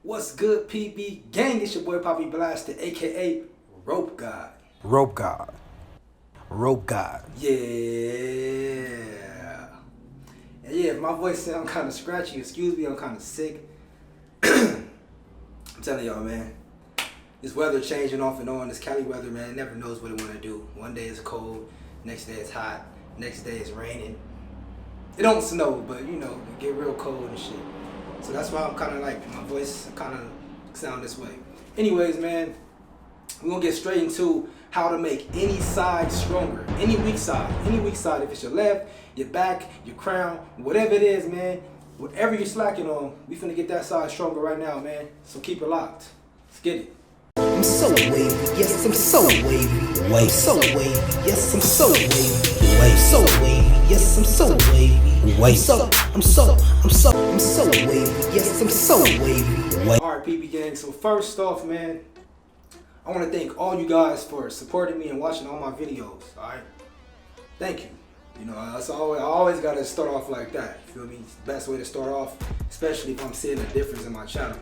What's good, PB gang? It's your boy Poppy Blasted, aka Rope God. Rope God. Rope God. Yeah. And yeah, if my voice sounds kind of scratchy, excuse me, I'm kind of sick. I'm telling y'all, man, this weather changing off and on. This Cali weather, man, it never knows what it want to do. One day it's cold, next day it's hot, next day it's raining. It don't snow, but you know, it get real cold and shit. So that's why I'm kind of like, my voice kind of sound this way. Anyways, man, we're going to get straight into how to make any side stronger. Any weak side. Any weak side. If it's your left, your back, your crown, whatever it is, man. Whatever you're slacking on, we finna get that side stronger right now, man. So keep it locked. Let's get it. I'm so wavy, yes, I'm so wavy. Wave, so wavy, yes, I'm so wavy. Wave, so wavy, yes, I'm so wavy. Wave, I'm so wavy, yes, I'm so wavy. Alright, PB gang. So first off, man, I want to thank all you guys for supporting me and watching all my videos. Alright, thank you. You know, I always got to start off like that. You feel me? It's the best way to start off, especially if I'm seeing a difference in my channel.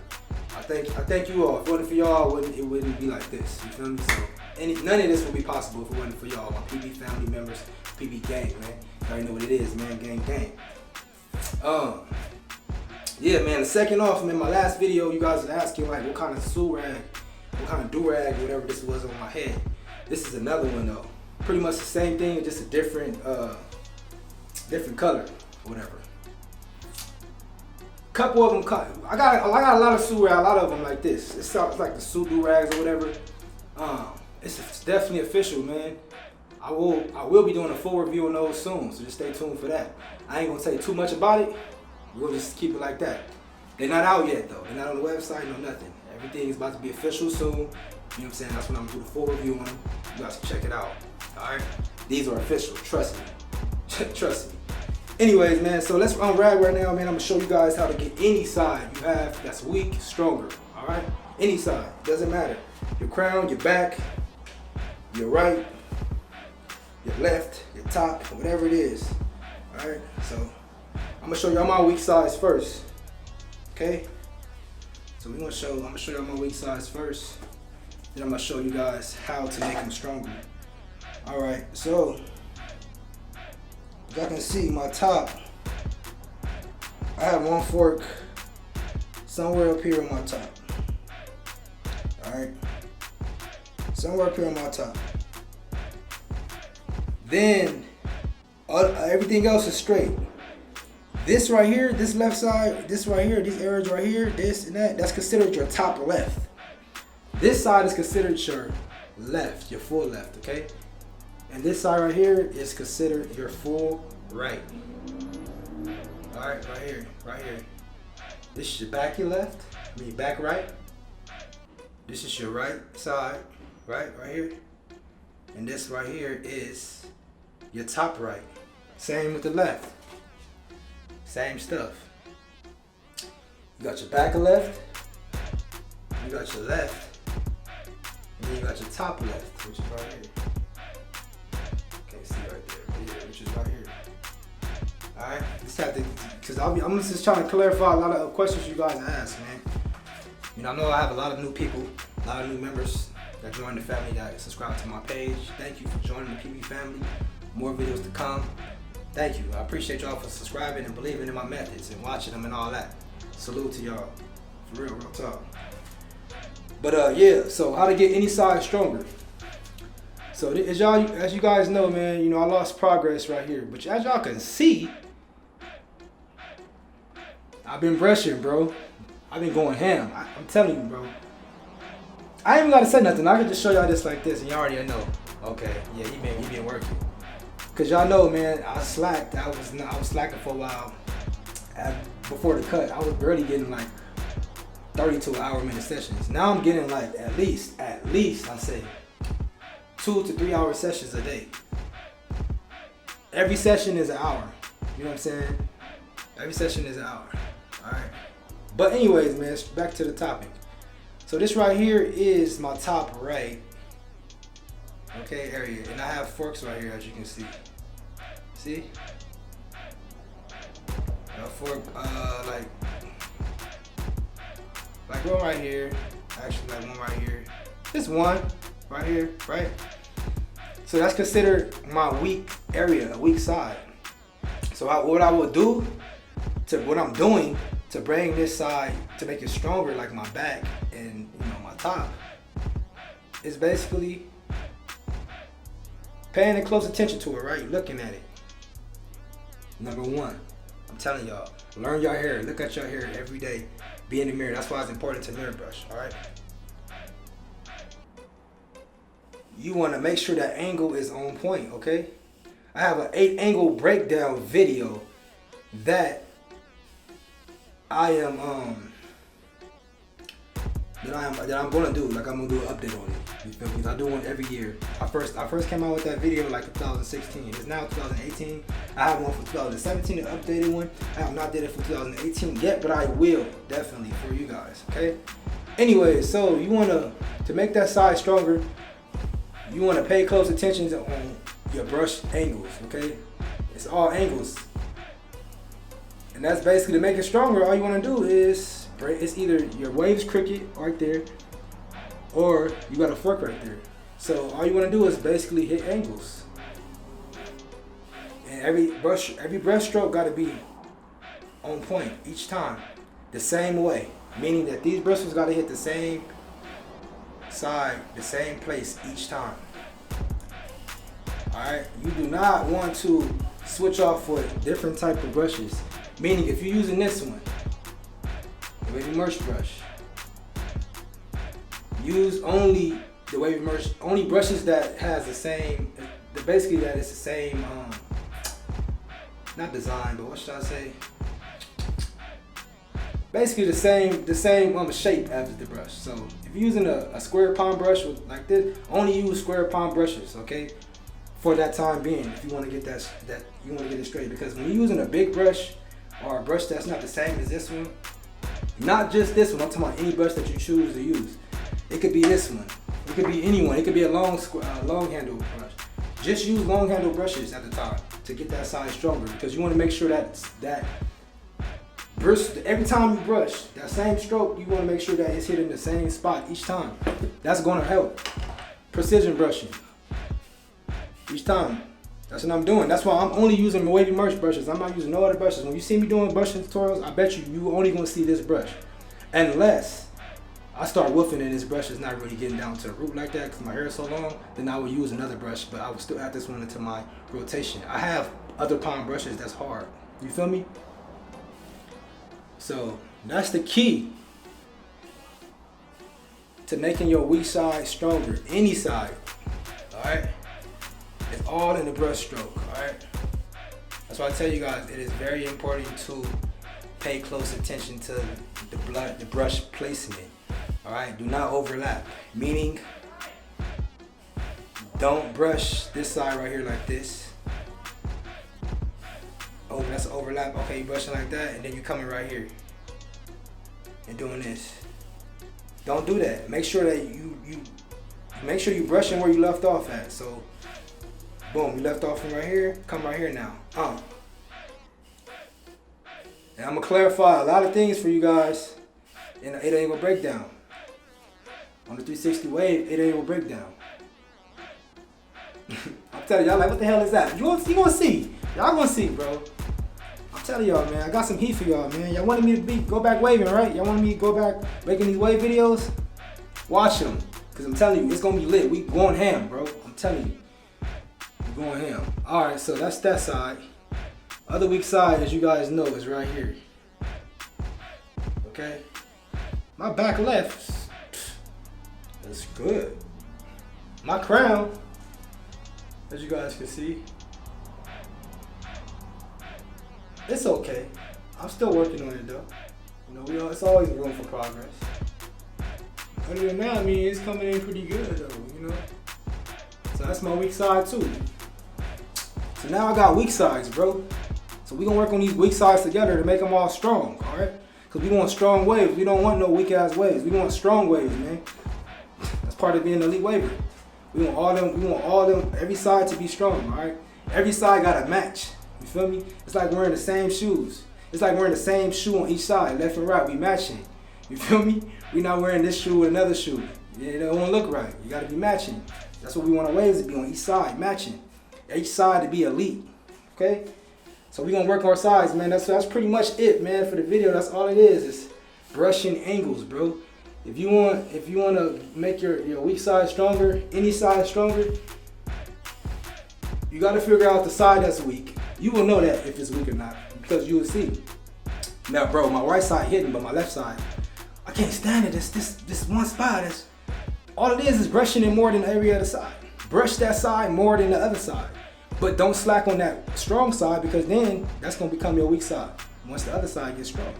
I thank you all. If it wasn't for y'all, it wouldn't be like this. You feel me? So none of this would be possible if it wasn't for y'all, my PB family members, PB gang, man. You already know what it is, man. Gang. Yeah, man. The second off, man, my last video, you guys were asking like what kind of do-rag, whatever this was on my head. This is another one though. Pretty much the same thing, just a different color, whatever. Couple of them, I got a lot of do-rag, a lot of them like this. It's like the do-rags or whatever. It's definitely official, man. I will be doing a full review on those soon, so just stay tuned for that. I ain't gonna say too much about it. We'll just keep it like that. They're not out yet though. They're not on the website, no nothing. Everything is about to be official soon. You know what I'm saying? That's when I'm gonna do the full review on them. You guys can check it out. Alright? These are official, trust me. Trust me. Anyways, man, so let's unrag right now, man. I'm gonna show you guys how to get any side you have that's weak, stronger. Alright? Any side. Doesn't matter. Your crown, your back, your right, your left, your top, whatever it is. Alright? So I'm gonna show y'all my weak sides first. Okay? So I'm gonna show y'all my weak sides first. Then I'm gonna show you guys how to make them stronger. Alright, so as y'all can see, my top, I have one fork somewhere up here on my top. Alright? Somewhere up here on my top. Then everything else is straight. This right here, this left side, this right here, these areas right here, this and that's considered your top left. This side is considered your left, your full left, okay? And this side right here is considered your full right. Alright, right here. This is your back left, back right. This is your right side, right here. And this right here is your top right. Same with the left. Same stuff. You got your back left, you got your left, and then you got your top left, which is right here. Can't see right there, but yeah, which is right here. Alright, because I'm just trying to clarify a lot of questions you guys ask, man. You know, I know I have a lot of new people, a lot of new members that joined the family, that subscribe to my page. Thank you for joining the PB family. More videos to come. Thank you. I appreciate y'all for subscribing and believing in my methods and watching them and all that. Salute to y'all. For real talk. But yeah, so how to get any side stronger. So as you guys know, man, you know, I lost progress right here. But as y'all can see, I've been brushing, bro. I've been going ham. I'm telling you, bro. I ain't even gotta say nothing. I can just show y'all this like this and y'all already know. Okay, yeah, he been working. Cause y'all know, man, I slacked. I was slacking for a while. Before the cut, I was barely getting like 32-hour-minute sessions. Now I'm getting like at least I say 2 to 3 hour sessions a day. Every session is an hour. You know what I'm saying? Every session is an hour. All right. But anyways, man, back to the topic. So this right here is my top right. Okay, area, and I have forks right here, as you can see. See? A fork, like Like one right here. Actually, like one right here. Just one right here, right? So that's considered my weak area, a weak side. So what I will do, what I'm doing to bring this side to make it stronger, like my back and my top, is basically paying close attention to it, right? Looking at it. Number one, I'm telling y'all, learn your hair, look at your hair every day, be in the mirror. That's why it's important to mirror brush, all right? You want to make sure that angle is on point, okay? I have an 8-angle breakdown video that I'm gonna do. Like, I'm gonna do an update on it. You feel me? I do one every year. I first came out with that video in like 2016. It's now 2018. I have one for 2017, an updated one. I have not did it for 2018 yet, but I will definitely for you guys. Okay. Anyway, so you wanna to make that side stronger. You wanna pay close attention on your brush angles. Okay, it's all angles. And that's basically to make it stronger. All you want to do is it's either your waves crooked right there, or you got a fork right there. So all you want to do is basically hit angles. And every brush stroke got to be on point each time, the same way. Meaning that these brushes got to hit the same side, the same place each time. All right. You do not want to switch off with different type of brushes. Meaning, if you're using this one, the Wavy Merch brush, use only the Wavy Merch, only brushes that has the same, basically that is the same, not design, but what should I say? Basically the same shape as the brush. So if you're using a square palm brush like this, only use square palm brushes, okay? For that time being, if you want to get that you want to get it straight, because when you're using a big brush, or a brush that's not the same as this one, not just this one, I'm talking about any brush that you choose to use. It could be this one, it could be anyone, it could be a long handle brush. Just use long handle brushes at the time to get that side stronger, because you want to make sure that brush, every time you brush, that same stroke, you want to make sure that it's hitting the same spot each time. That's going to help. Precision brushing each time. That's what I'm doing. That's why I'm only using the Wavy Merch brushes. I'm not using no other brushes. When you see me doing brushing tutorials, I bet you only gonna see this brush. Unless I start woofing and this brush is not really getting down to the root like that because my hair is so long, then I will use another brush, but I will still add this one into my rotation. I have other palm brushes that's hard. You feel me? So that's the key to making your weak side stronger. Any side. Alright? It's all in the brush stroke, alright? That's why I tell you guys, it is very important to pay close attention to the brush placement, alright? Do not overlap, meaning don't brush this side right here like this. Oh, that's an overlap. Okay, you brushing like that, and then you're coming right here and doing this. Don't do that. Make sure that you brushing where you left off at. So boom, you left off from right here, come right here now. And I'm gonna clarify a lot of things for you guys in the 8-angle breakdown. On the 360 wave, 8-angle breakdown. I'm telling y'all, like, what the hell is that? You gonna see. Y'all gonna see, bro. I'm telling y'all, man, I got some heat for y'all, man. Y'all wanted me to go back waving, right? Y'all wanted me to go back making these wave videos? Watch them. Because I'm telling you, it's gonna be lit. We going ham, bro. I'm telling you. Going ham. Alright, so that's that side. Other weak side, as you guys know, is right here. Okay? My back left, that's good. My crown, as you guys can see, it's okay. I'm still working on it though. You know, it's always room for progress. Other than that, I mean, it's coming in pretty good though, you know? So that's my weak side too. So now I got weak sides, bro. So we gonna work on these weak sides together to make them all strong, all right? Cause we want strong waves. We don't want no weak ass waves. We want strong waves, man. That's part of being an elite waver. We want all them, every side to be strong, all right? Every side gotta match. You feel me? It's like wearing the same shoes. It's like wearing the same shoe on each side, left and right. We matching. You feel me? We not wearing this shoe with another shoe. It don't look right. You gotta be matching. That's what we want our waves to be on each side, matching. Each side to be elite. Okay? So we gonna work our sides, man. That's pretty much it, man, for the video. That's all it is brushing angles, bro. If you want to make your weak side stronger, any side stronger, you got to figure out the side that's weak. You will know that if it's weak or not, because you will see. Now, bro, my right side hidden, but my left side, I can't stand it. This one spot is all it is brushing it more than every other side. Brush that side more than the other side, but don't slack on that strong side, because then that's gonna become your weak side once the other side gets strong.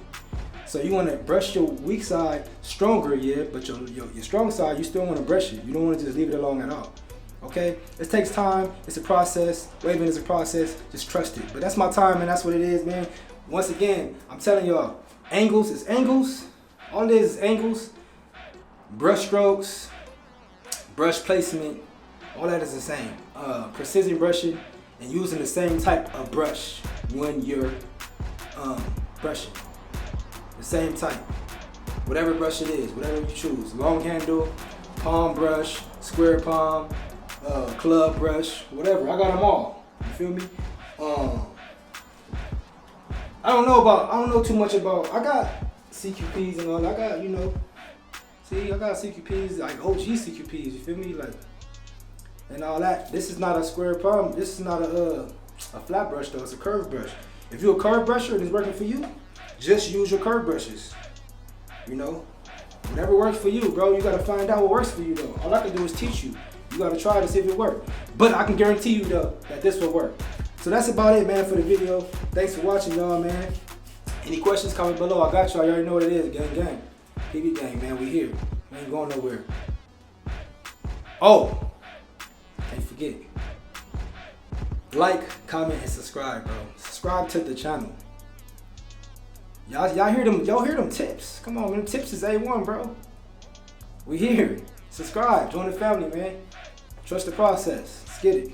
So you want to brush your weak side stronger, yeah, but your strong side, you still want to brush it. You don't want to just leave it alone at all. Okay? It takes time. It's a process. Waving is a process. Just trust it. But that's my time, and that's what it is, man. Once again, I'm telling y'all, angles is angles. All it is angles, brush strokes, brush placement. All that is the same. Precision brushing and using the same type of brush when you're brushing. The same type, whatever brush it is, whatever you choose. Long handle, palm brush, square palm, club brush, whatever. I got them all. You feel me? I don't know too much about. I got CQPs and all. I got I got CQPs like OG CQPs. You feel me? Like and all that. This is not a square palm. This is not a flat brush though. It's a curved brush. If you're a curved brusher and it's working for you, just use your curve brushes. Whatever works for you, bro. You gotta find out what works for you, though. All I can do is teach you. You gotta try to see if it works. But I can guarantee you, though, that this will work. So that's about it, man, for the video. Thanks for watching, y'all, man. Any questions, comment below. I got y'all. You already know what it is. Gang, gang. PB gang, man. We here. We ain't going nowhere. Oh, can't forget. Like, comment, and subscribe, bro. Subscribe to the channel. Y'all hear them tips. Come on, man. Tips is A1, bro. We here. Subscribe. Join the family, man. Trust the process. Let's get it.